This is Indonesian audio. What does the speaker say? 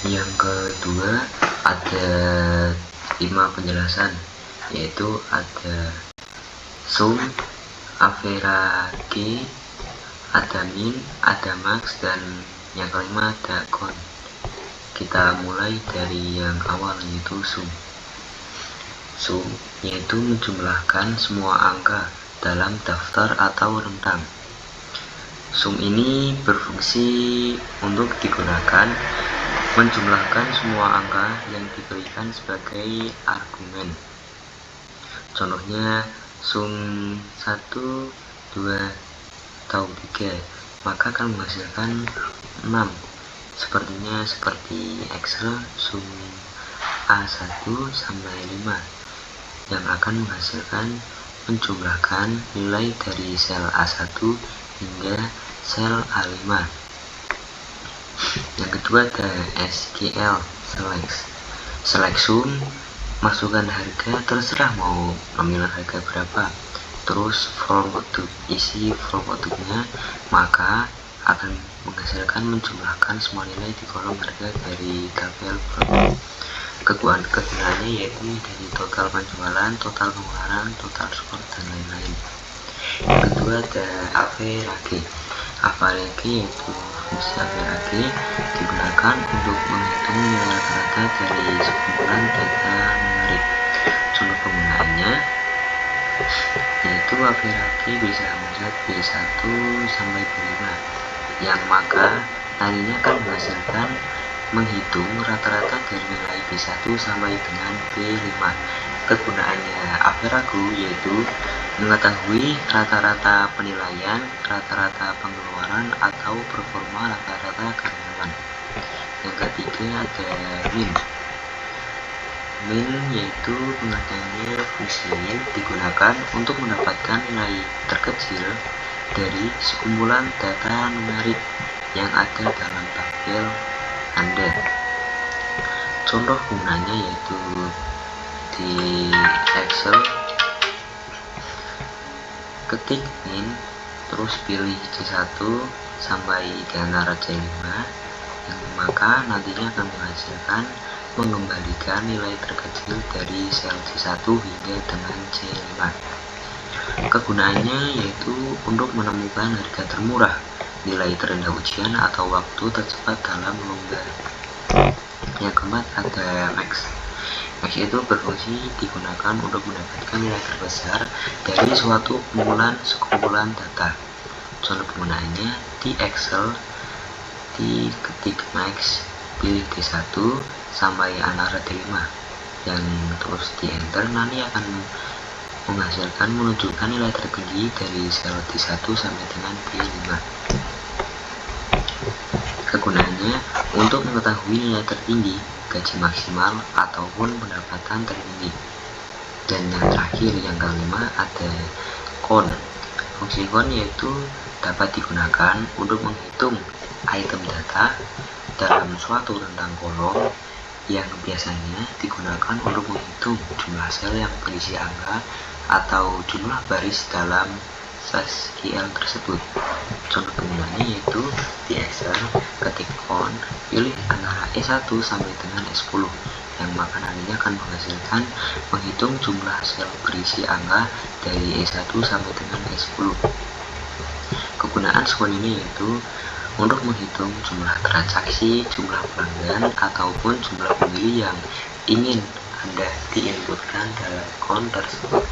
Yang kedua ada 5 penjelasan, yaitu ada sum, average, ada min, ada max, dan yang kelima ada count. Kita mulai dari yang awal, yaitu sum. Sum yaitu menjumlahkan semua angka dalam daftar atau rentang. Sum ini berfungsi untuk digunakan menjumlahkan semua angka yang diberikan sebagai argumen. Contohnya sum 1, 2, atau 3, maka akan menghasilkan 6. Seperti Excel sum A1 sampai 5 yang akan menghasilkan menjumlahkan nilai dari sel A1 hingga sel A5. Yang kedua ada SQL select sum, masukkan harga, terserah mau nominal harga berapa, terus from produk, isi from produknya, maka akan menghasilkan menjumlahkan semua nilai di kolom harga dari tabel produk. Kegunaannya yaitu dari total penjualan, total pengeluaran, total skor, dan lain-lain. Yang kedua ada average yaitu fungsi average digunakan untuk menghitung nilai rata-rata dari sekumpulan data numerik. Contoh penggunaannya yaitu average bisa membuat B1 sampai B5 yang maka nantinya akan menghasilkan menghitung rata-rata dari nilai B1 sampai dengan B5. Kegunaannya average yaitu mengetahui rata-rata penilaian, rata-rata pengeluaran, atau performa rata-rata karyawan. Yang ketiga ada min. Min yaitu pengertiannya fungsi min digunakan untuk mendapatkan nilai terkecil dari sekumpulan data numerik yang ada dalam tabel Anda. Contoh penggunanya yaitu di Excel, ketik min, terus pilih C1 sampai di antara C5, yang maka nantinya akan menghasilkan mengembalikan nilai terkecil dari sel C1 hingga dengan C5. Kegunaannya yaitu untuk menemukan harga termurah, nilai terendah ujian, atau waktu tercepat dalam lomba. Yang keempat ada max. Max itu berfungsi digunakan untuk mendapatkan nilai terbesar dari suatu sekumpulan data. Contoh penggunaannya di Excel, di ketik max, pilih D1 sampai antara D5, dan terus di enter, nanti akan menghasilkan menunjukkan nilai tertinggi dari sel D1 sampai dengan D5. Kegunaannya untuk mengetahui nilai tertinggi, gaji maksimal, ataupun pendapatan tertinggi. Dan yang terakhir, yang kelima, ada count. Fungsi count yaitu dapat digunakan untuk menghitung item data dalam suatu rentang kolom yang biasanya digunakan untuk menghitung jumlah sel yang berisi angka atau jumlah baris dalam SQL tersebut. Contoh penggunaannya yaitu di Excel, ketik count, pilih antara E1 sampai dengan E10, yang maka nantinya akan menghasilkan menghitung jumlah sel berisi angka dari E1 sampai dengan E10. Kegunaan sum ini yaitu untuk menghitung jumlah transaksi, jumlah pelanggan, ataupun jumlah pembeli yang ingin Anda diinputkan dalam count tersebut.